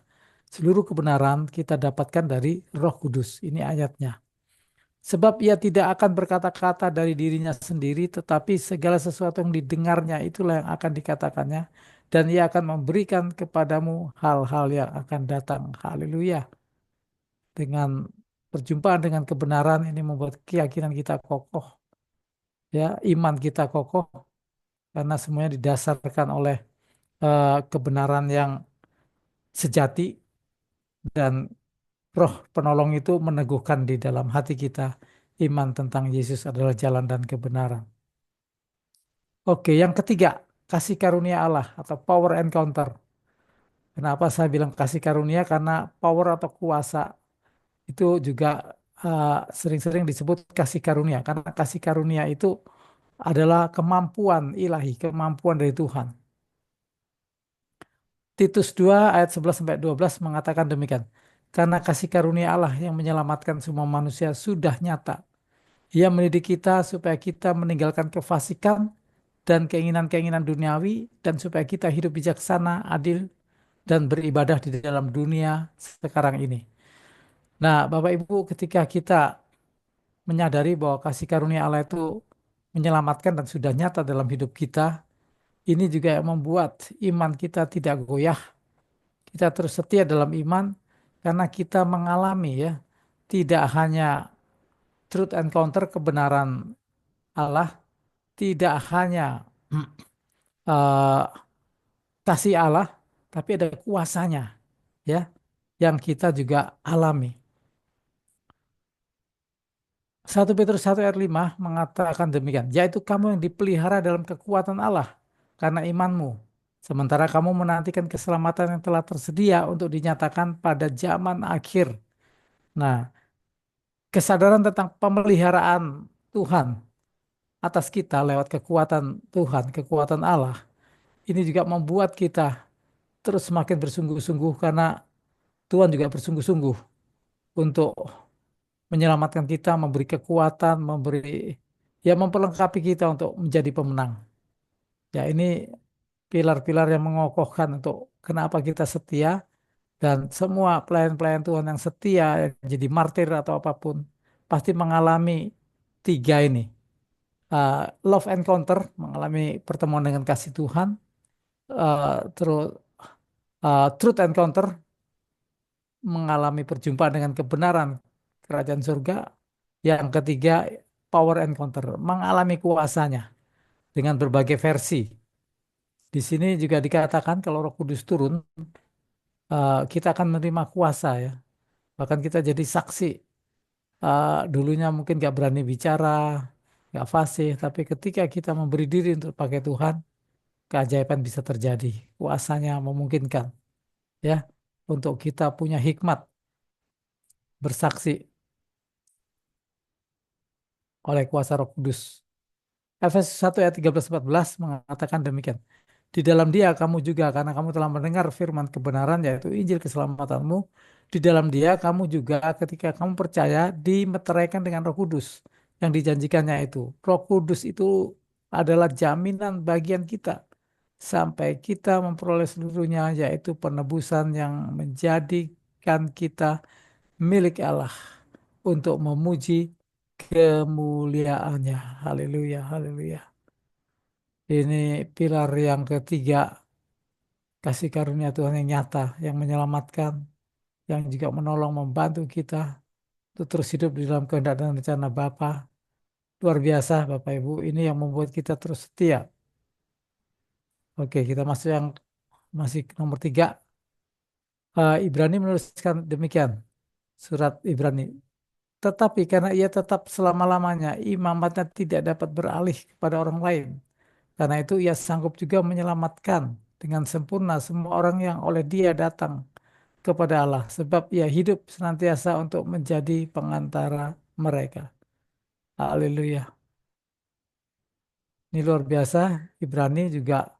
seluruh kebenaran kita dapatkan dari Roh Kudus. Ini ayatnya. Sebab ia tidak akan berkata-kata dari dirinya sendiri, tetapi segala sesuatu yang didengarnya itulah yang akan dikatakannya. Dan ia akan memberikan kepadamu hal-hal yang akan datang. Haleluya. Dengan perjumpaan dengan kebenaran ini membuat keyakinan kita kokoh. Ya, iman kita kokoh karena semuanya didasarkan oleh kebenaran yang sejati dan roh penolong itu meneguhkan di dalam hati kita iman tentang Yesus adalah jalan dan kebenaran. Oke, yang ketiga, kasih karunia Allah atau power encounter. Kenapa saya bilang kasih karunia? Karena power atau kuasa itu juga eh, sering-sering disebut kasih karunia. Karena kasih karunia itu adalah kemampuan ilahi, kemampuan dari Tuhan. Titus 2 ayat 11 sampai 12 mengatakan demikian. Karena kasih karunia Allah yang menyelamatkan semua manusia sudah nyata. Ia mendidik kita supaya kita meninggalkan kefasikan dan keinginan-keinginan duniawi dan supaya kita hidup bijaksana, adil, dan beribadah di dalam dunia sekarang ini. Nah, Bapak Ibu, ketika kita menyadari bahwa kasih karunia Allah itu menyelamatkan dan sudah nyata dalam hidup kita, ini juga yang membuat iman kita tidak goyah. Kita terus setia dalam iman karena kita mengalami ya, tidak hanya truth encounter kebenaran Allah, tidak hanya eh, kasih Allah, tapi ada kuasanya ya yang kita juga alami. 1 Petrus 1 ayat 5 mengatakan demikian, yaitu kamu yang dipelihara dalam kekuatan Allah karena imanmu. Sementara kamu menantikan keselamatan yang telah tersedia untuk dinyatakan pada zaman akhir. Nah, kesadaran tentang pemeliharaan Tuhan atas kita lewat kekuatan Tuhan, kekuatan Allah, ini juga membuat kita terus semakin bersungguh-sungguh karena Tuhan juga bersungguh-sungguh untuk menyelamatkan kita, memberi kekuatan, memberi ya memperlengkapi kita untuk menjadi pemenang. Ya ini pilar-pilar yang mengokohkan untuk kenapa kita setia dan semua pelayan-pelayan Tuhan yang setia yang jadi martir atau apapun pasti mengalami tiga ini. Uh, Love encounter, mengalami pertemuan dengan kasih Tuhan, terus truth encounter, mengalami perjumpaan dengan kebenaran kerajaan surga. Yang ketiga, power encounter, mengalami kuasanya dengan berbagai versi. Di sini juga dikatakan kalau Roh Kudus turun, kita akan menerima kuasa ya. Bahkan kita jadi saksi. Dulunya mungkin gak berani bicara, gak fasih, tapi ketika kita memberi diri untuk pakai Tuhan, keajaiban bisa terjadi. Kuasanya memungkinkan ya untuk kita punya hikmat bersaksi oleh kuasa Roh Kudus. Efesus 1 ayat 13-14 mengatakan demikian. Di dalam dia kamu juga karena kamu telah mendengar firman kebenaran yaitu Injil keselamatanmu. Di dalam dia kamu juga ketika kamu percaya dimeteraikan dengan Roh Kudus yang dijanjikannya itu. Roh Kudus itu adalah jaminan bagian kita sampai kita memperoleh seluruhnya yaitu penebusan yang menjadikan kita milik Allah untuk memuji kemuliaannya. Haleluya, haleluya. Ini pilar yang ketiga, kasih karunia Tuhan yang nyata, yang menyelamatkan, yang juga menolong, membantu kita untuk terus hidup di dalam kehendak dan rencana Bapa. Luar biasa Bapak Ibu, ini yang membuat kita terus setia. Oke, kita masuk yang masih nomor 3. Ibrani menuliskan demikian, surat Ibrani. Tetapi karena ia tetap selama-lamanya, imamatnya tidak dapat beralih kepada orang lain. Karena itu ia sanggup juga menyelamatkan dengan sempurna semua orang yang oleh dia datang kepada Allah. Sebab ia hidup senantiasa untuk menjadi pengantara mereka. Haleluya. Ini luar biasa. Ibrani juga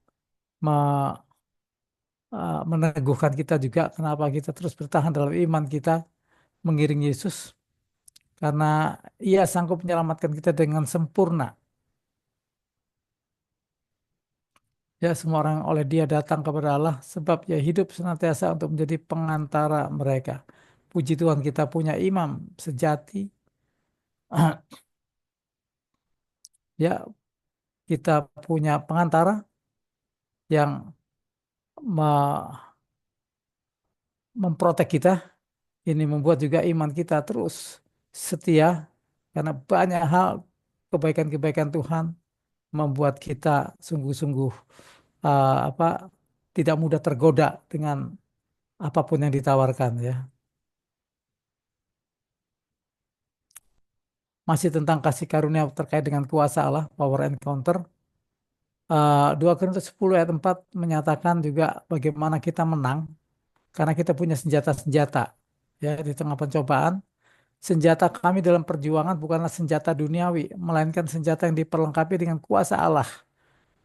me- meneguhkan kita juga kenapa kita terus bertahan dalam iman kita mengiring Yesus. Karena ia sanggup menyelamatkan kita dengan sempurna. Ya, semua orang oleh dia datang kepada Allah sebab ia hidup senantiasa untuk menjadi pengantara mereka. Puji Tuhan kita punya imam sejati. Ya, kita punya pengantara yang me- memprotek kita. Ini membuat juga iman kita terus setia karena banyak hal kebaikan-kebaikan Tuhan membuat kita sungguh-sungguh apa tidak mudah tergoda dengan apapun yang ditawarkan ya. Masih tentang kasih karunia terkait dengan kuasa Allah, power encounter. 2 Korintus 10 ayat 4 menyatakan juga bagaimana kita menang karena kita punya senjata-senjata ya di tengah pencobaan. Senjata kami dalam perjuangan bukanlah senjata duniawi, melainkan senjata yang diperlengkapi dengan kuasa Allah.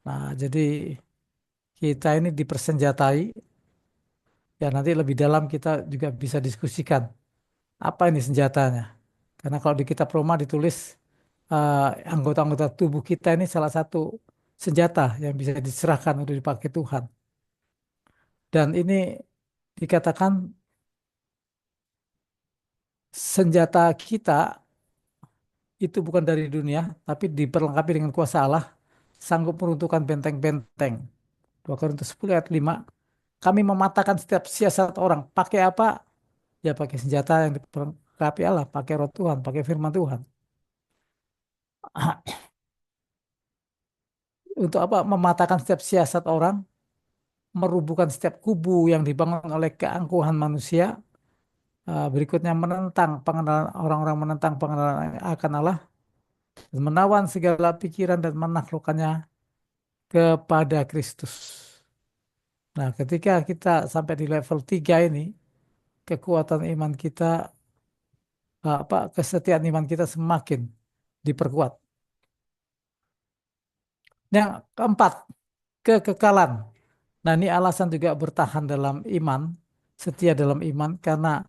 Nah, jadi kita ini dipersenjatai Ya nanti lebih dalam kita juga bisa diskusikan apa ini senjatanya. Karena kalau di kitab Roma ditulis eh, anggota-anggota tubuh kita ini salah satu senjata yang bisa diserahkan untuk dipakai Tuhan. Dan ini dikatakan senjata kita itu bukan dari dunia, tapi diperlengkapi dengan kuasa Allah, sanggup meruntuhkan benteng-benteng. 2 Korintus 10 ayat 5. Kami mematahkan setiap siasat orang. Pakai apa? Ya pakai senjata yang diperlengkapi Allah, pakai roh Tuhan, pakai firman Tuhan. Untuk apa? Mematahkan setiap siasat orang, merubuhkan setiap kubu yang dibangun oleh keangkuhan manusia. Berikutnya menentang pengenalan orang-orang menentang pengenalan akan Allah, menawan segala pikiran dan menaklukkannya kepada Kristus. Nah, ketika kita sampai di level 3 ini, kekuatan iman kita, kesetiaan iman kita semakin diperkuat. Yang keempat, kekekalan. Nah, ini alasan juga bertahan dalam iman, setia dalam iman, karena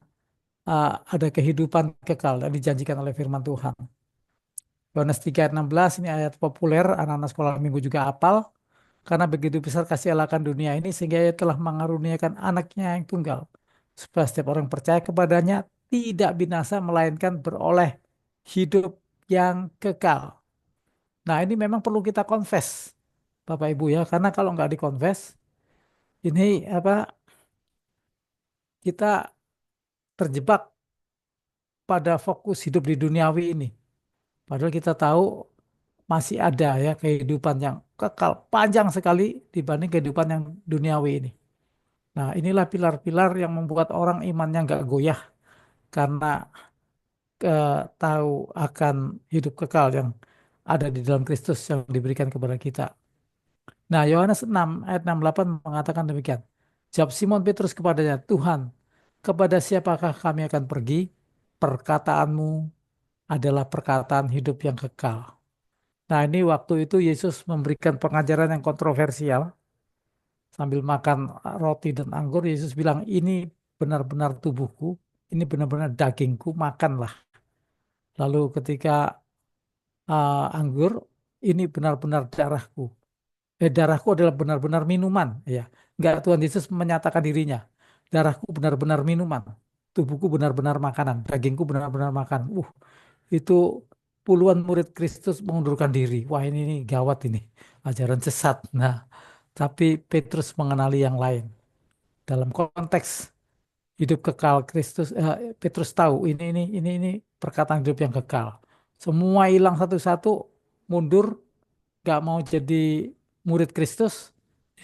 ada kehidupan kekal yang dijanjikan oleh firman Tuhan. Yohanes 3 ayat 16, ini ayat populer, anak-anak sekolah minggu juga hafal. Karena begitu besar kasih Allah akan dunia ini, sehingga ia telah mengaruniakan anaknya yang tunggal. Supaya setiap orang percaya kepadanya tidak binasa, melainkan beroleh hidup yang kekal. Nah, ini memang perlu kita confess, Bapak Ibu ya. Karena kalau nggak dikonfes, ini kita terjebak pada fokus hidup di duniawi ini. Padahal kita tahu masih ada ya kehidupan yang kekal panjang sekali dibanding kehidupan yang duniawi ini. Nah, inilah pilar-pilar yang membuat orang imannya nggak goyah karena tahu akan hidup kekal yang ada di dalam Kristus yang diberikan kepada kita. Nah, Yohanes 6 ayat 68 mengatakan demikian. Jawab Simon Petrus kepadanya, Tuhan, kepada siapakah kami akan pergi? Perkataanmu adalah perkataan hidup yang kekal. Nah, ini waktu itu Yesus memberikan pengajaran yang kontroversial. Sambil makan roti dan anggur, Yesus bilang, ini benar-benar tubuhku, ini benar-benar dagingku, makanlah. Lalu ketika anggur, ini benar-benar darahku. Darahku adalah benar-benar minuman. Ya, enggak, Tuhan Yesus menyatakan dirinya. Darahku benar-benar minuman. Tubuhku benar-benar makanan. Dagingku benar-benar makan. Itu puluhan murid Kristus mengundurkan diri. Wah, ini gawat ini. Ajaran sesat. Nah, tapi Petrus mengenali yang lain. Dalam konteks hidup kekal Kristus, Petrus tahu ini perkataan hidup yang kekal. Semua hilang satu-satu, mundur, gak mau jadi murid Kristus.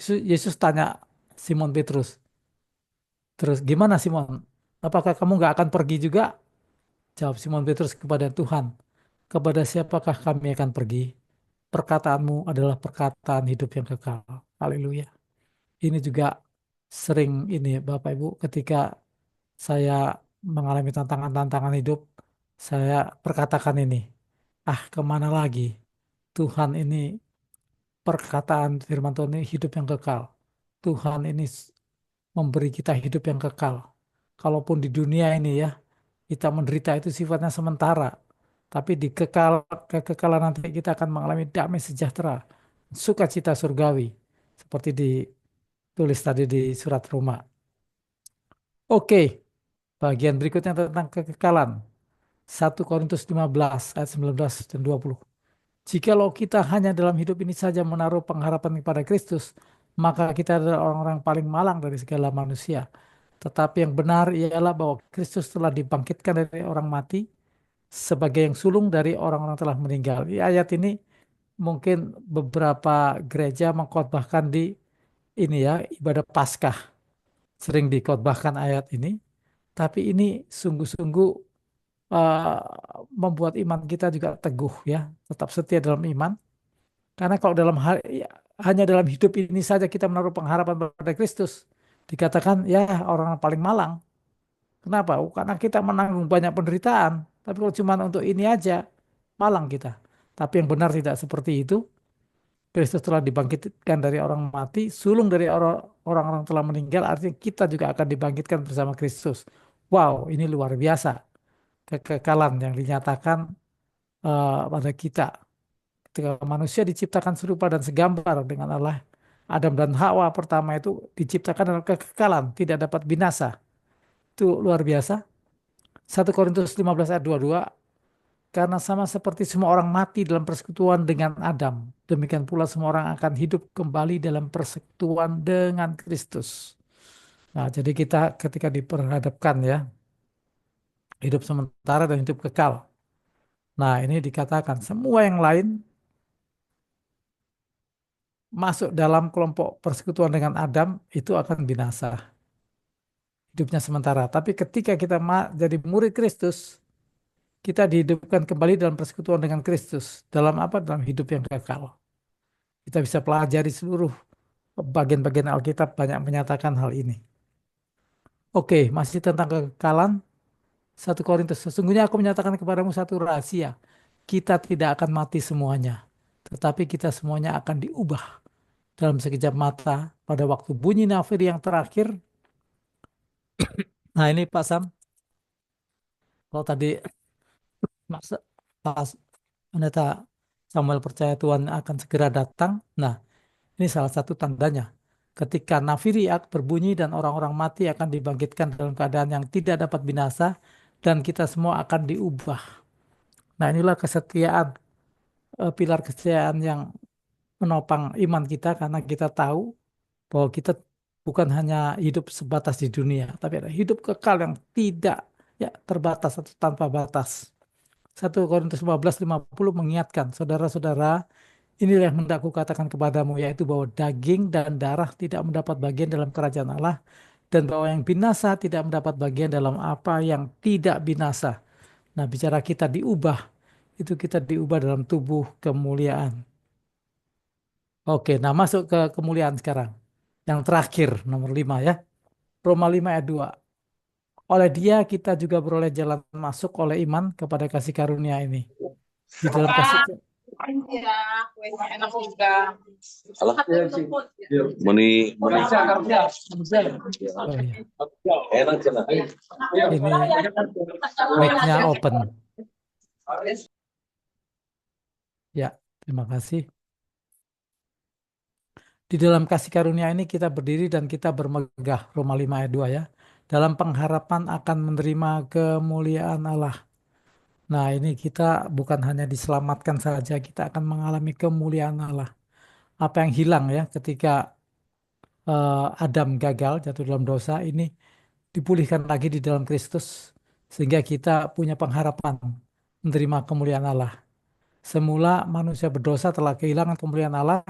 Yesus tanya Simon Petrus, terus gimana Simon? Apakah kamu gak akan pergi juga? Jawab Simon Petrus kepada Tuhan, kepada siapakah kami akan pergi? Perkataanmu adalah perkataan hidup yang kekal. Haleluya. Ini juga sering ini Bapak Ibu ketika saya mengalami tantangan-tantangan hidup, saya perkatakan ini, kemana lagi? Tuhan ini perkataan firman Tuhan ini hidup yang kekal. Tuhan ini memberi kita hidup yang kekal. Kalaupun di dunia ini ya, kita menderita itu sifatnya sementara. Tapi di kekekalan nanti kita akan mengalami damai sejahtera, sukacita surgawi. Seperti ditulis tadi di surat Roma. Oke, bagian berikutnya tentang kekekalan. 1 Korintus 15 ayat 19 dan 20. Jikalau kita hanya dalam hidup ini saja menaruh pengharapan kepada Kristus, maka kita adalah orang-orang paling malang dari segala manusia. Tetapi yang benar ialah bahwa Kristus telah dibangkitkan dari orang mati sebagai yang sulung dari orang-orang telah meninggal. Di ayat ini mungkin beberapa gereja mengkhotbahkan di ini ya, ibadah Paskah. Sering dikhotbahkan ayat ini, tapi ini sungguh-sungguh eh, membuat iman kita juga teguh ya, tetap setia dalam iman. Karena kalau ya, hanya dalam hidup ini saja kita menaruh pengharapan pada Kristus, dikatakan ya orang yang paling malang. Kenapa? Karena kita menanggung banyak penderitaan. Tapi kalau cuma untuk ini aja, malang kita. Tapi yang benar tidak seperti itu. Kristus telah dibangkitkan dari orang mati, sulung dari orang-orang telah meninggal, artinya kita juga akan dibangkitkan bersama Kristus. Wow, ini luar biasa. Kekekalan yang dinyatakan pada kita. Ketika manusia diciptakan serupa dan segambar dengan Allah, Adam dan Hawa pertama itu diciptakan dalam kekekalan, tidak dapat binasa. Itu luar biasa. 1 Korintus 15 ayat 22, karena sama seperti semua orang mati dalam persekutuan dengan Adam, demikian pula semua orang akan hidup kembali dalam persekutuan dengan Kristus. Nah, jadi kita ketika diperhadapkan ya, hidup sementara dan hidup kekal. Nah, ini dikatakan semua yang lain masuk dalam kelompok persekutuan dengan Adam itu akan binasa. Hidupnya sementara. Tapi ketika kita jadi murid Kristus, kita dihidupkan kembali dalam persekutuan dengan Kristus. Dalam apa? Dalam hidup yang kekal. Kita bisa pelajari seluruh bagian-bagian Alkitab banyak menyatakan hal ini. Oke, masih tentang kekekalan. 1 Korintus, sesungguhnya aku menyatakan kepadamu satu rahasia. Kita tidak akan mati semuanya. Tetapi kita semuanya akan diubah dalam sekejap mata pada waktu bunyi nafir yang terakhir. Nah ini Pak Sam, kalau tadi Mas, Pas Pendeta Samuel percaya Tuhan akan segera datang. Nah, ini salah satu tandanya. Ketika nafiriat berbunyi dan orang-orang mati akan dibangkitkan dalam keadaan yang tidak dapat binasa dan kita semua akan diubah. Nah, inilah kesetiaan, pilar kesetiaan yang menopang iman kita karena kita tahu bahwa kita bukan hanya hidup sebatas di dunia, tapi ada hidup kekal yang tidak ya terbatas atau tanpa batas. 1 Korintus 15:50 mengingatkan, saudara-saudara, inilah yang hendak kukatakan kepadamu, yaitu bahwa daging dan darah tidak mendapat bagian dalam kerajaan Allah, dan bahwa yang binasa tidak mendapat bagian dalam apa yang tidak binasa. Nah, bicara kita diubah, itu kita diubah dalam tubuh kemuliaan. Oke, nah masuk ke kemuliaan sekarang. Yang terakhir, nomor 5 ya. Roma 5 ayat 2. Oleh dia kita juga beroleh jalan masuk oleh iman kepada kasih karunia ini. Di dalam kasih
Enak juga.
Meni
Oh, iya. Ini mic-nya open. Ya, terima kasih. Di dalam kasih karunia ini kita berdiri dan kita bermegah. Roma 5 ayat 2 ya. Dalam pengharapan akan menerima kemuliaan Allah. Nah, ini kita bukan hanya diselamatkan saja, kita akan mengalami kemuliaan Allah. Apa yang hilang ya ketika Adam gagal jatuh dalam dosa, ini dipulihkan lagi di dalam Kristus sehingga kita punya pengharapan menerima kemuliaan Allah. Semula manusia berdosa telah kehilangan kemuliaan Allah,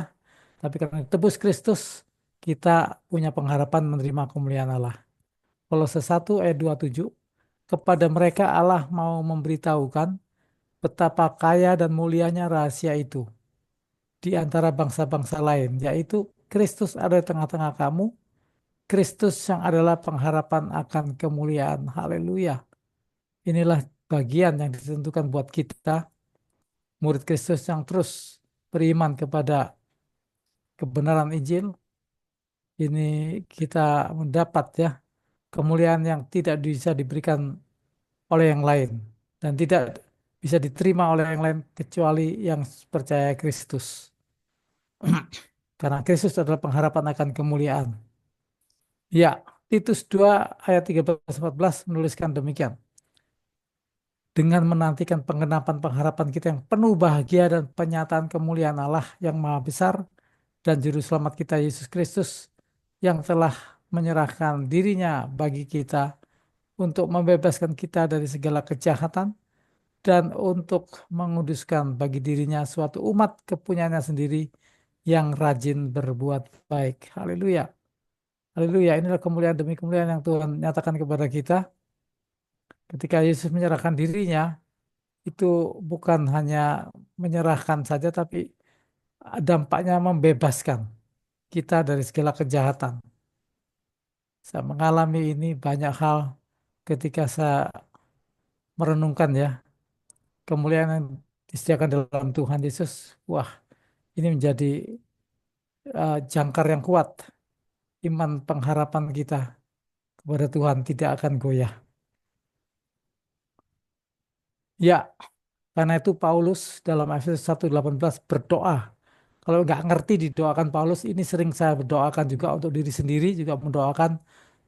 tapi karena tebus Kristus kita punya pengharapan menerima kemuliaan Allah. Kolose 1 ayat 27, kepada mereka Allah mau memberitahukan betapa kaya dan mulianya rahasia itu di antara bangsa-bangsa lain, yaitu Kristus ada di tengah-tengah kamu, Kristus yang adalah pengharapan akan kemuliaan. Haleluya. Inilah bagian yang ditentukan buat kita, murid Kristus yang terus beriman kepada kebenaran Injil. Ini kita mendapat ya kemuliaan yang tidak bisa diberikan oleh yang lain dan tidak bisa diterima oleh yang lain kecuali yang percaya Kristus. Karena Kristus adalah pengharapan akan kemuliaan. Ya, Titus 2 ayat 13-14 menuliskan demikian. Dengan menantikan penggenapan pengharapan kita yang penuh bahagia dan penyataan kemuliaan Allah yang maha besar dan juru selamat kita Yesus Kristus yang telah menyerahkan dirinya bagi kita untuk membebaskan kita dari segala kejahatan dan untuk menguduskan bagi dirinya suatu umat kepunyaannya sendiri yang rajin berbuat baik. Haleluya. Haleluya. Inilah kemuliaan demi kemuliaan yang Tuhan nyatakan kepada kita. Ketika Yesus menyerahkan dirinya, itu bukan hanya menyerahkan saja, tapi dampaknya membebaskan kita dari segala kejahatan. Saya mengalami ini banyak hal ketika saya merenungkan ya kemuliaan yang disediakan dalam Tuhan Yesus. Wah, Ini menjadi jangkar yang kuat. Iman pengharapan kita kepada Tuhan tidak akan goyah. Ya, karena itu Paulus dalam Efesus 1:18 berdoa. Kalau nggak ngerti didoakan Paulus, ini sering saya berdoakan juga untuk diri sendiri, juga mendoakan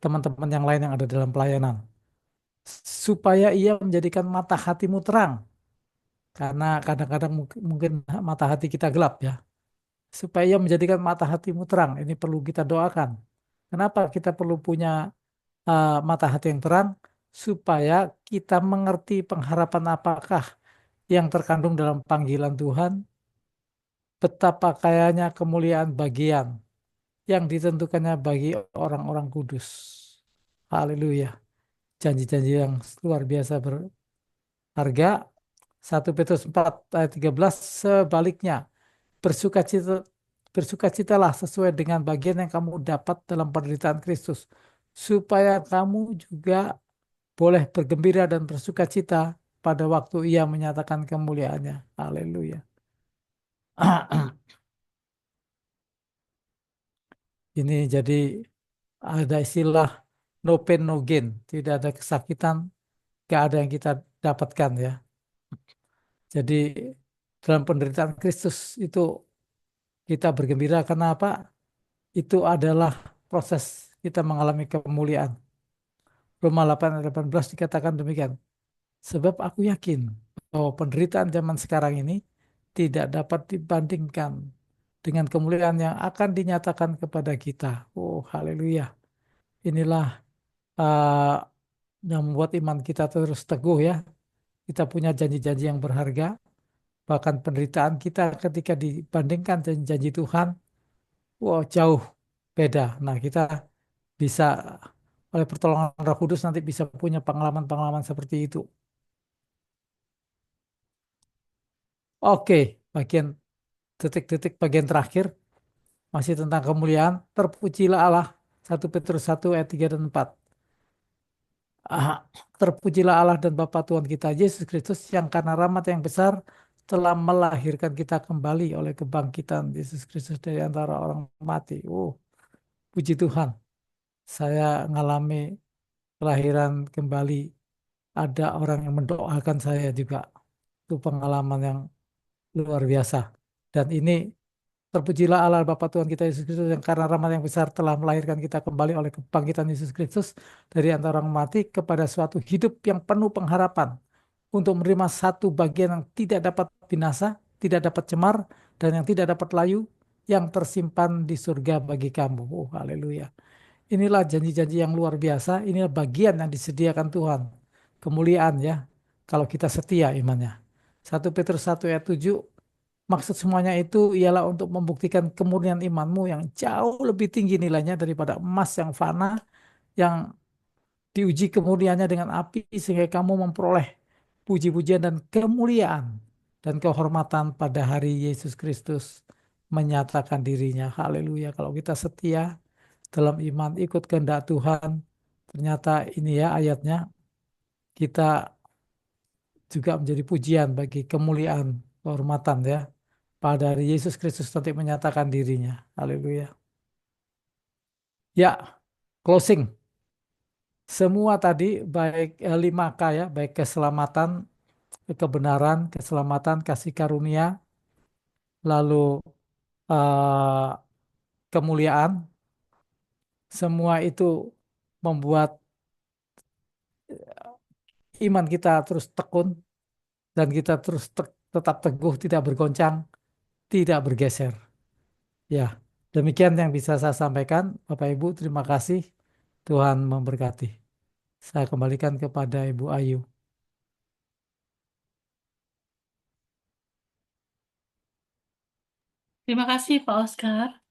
teman-teman yang lain yang ada dalam pelayanan. Supaya ia menjadikan mata hatimu terang. Karena kadang-kadang mungkin mata hati kita gelap ya. Supaya ia menjadikan mata hatimu terang. Ini perlu kita doakan. Kenapa kita perlu punya mata hati yang terang? Supaya kita mengerti pengharapan apakah yang terkandung dalam panggilan Tuhan, betapa kayanya kemuliaan bagian yang ditentukannya bagi orang-orang kudus. Haleluya. Janji-janji yang luar biasa berharga. 1 Petrus 4 ayat 13 sebaliknya. Bersukacita, bersukacitalah sesuai dengan bagian yang kamu dapat dalam penderitaan Kristus. Supaya kamu juga boleh bergembira dan bersukacita pada waktu ia menyatakan kemuliaannya. Haleluya. Ini jadi ada istilah no pain no gain, tidak ada kesakitan, gak ada yang kita dapatkan ya. Jadi dalam penderitaan Kristus itu kita bergembira karena apa? Itu adalah proses kita mengalami kemuliaan. Roma 8 ayat 18 dikatakan demikian. Sebab aku yakin bahwa penderitaan zaman sekarang ini tidak dapat dibandingkan dengan kemuliaan yang akan dinyatakan kepada kita. Oh, haleluya. Inilah uh, yang membuat iman kita terus teguh ya. Kita punya janji-janji yang berharga. Bahkan penderitaan kita ketika dibandingkan janji-janji Tuhan, wow, jauh beda. Nah, kita bisa oleh pertolongan Roh Kudus nanti bisa punya pengalaman-pengalaman seperti itu. Oke, bagian detik-detik bagian terakhir masih tentang kemuliaan. Terpujilah Allah. 1 Petrus 1 ayat 3 dan 4. Ah, terpujilah Allah dan Bapa Tuhan kita Yesus Kristus yang karena rahmat yang besar telah melahirkan kita kembali oleh kebangkitan Yesus Kristus dari antara orang mati. Oh, puji Tuhan. Saya ngalami kelahiran kembali. Ada orang yang mendoakan saya juga. Itu pengalaman yang luar biasa. Dan ini terpujilah Allah Bapa Tuhan kita Yesus Kristus yang karena rahmat yang besar telah melahirkan kita kembali oleh kebangkitan Yesus Kristus dari antara orang mati kepada suatu hidup yang penuh pengharapan untuk menerima satu bagian yang tidak dapat binasa, tidak dapat cemar, dan yang tidak dapat layu yang tersimpan di surga bagi kamu. Oh, haleluya. Inilah janji-janji yang luar biasa, inilah bagian yang disediakan Tuhan. Kemuliaan ya, kalau kita setia imannya. 1 Petrus 1 ayat 7. Maksud semuanya itu ialah untuk membuktikan kemurnian imanmu yang jauh lebih tinggi nilainya daripada emas yang fana, yang diuji kemurniannya dengan api sehingga kamu memperoleh puji-pujian dan kemuliaan dan kehormatan pada hari Yesus Kristus menyatakan dirinya. Haleluya. Kalau kita setia dalam iman ikut kehendak Tuhan, ternyata ini ya ayatnya, kita juga menjadi pujian bagi kemuliaan, kehormatan ya. Pada hari Yesus Kristus nanti menyatakan dirinya. Haleluya. Ya, closing. Semua tadi baik 5K ya, baik keselamatan, kebenaran, keselamatan, kasih karunia, lalu eh, kemuliaan, semua itu membuat iman kita terus tekun dan kita terus tetap teguh, tidak bergoncang, tidak bergeser. Ya, demikian yang bisa saya sampaikan. Bapak Ibu, terima kasih. Tuhan memberkati. Saya kembalikan kepada Ibu Ayu.
Terima kasih Pak Oscar.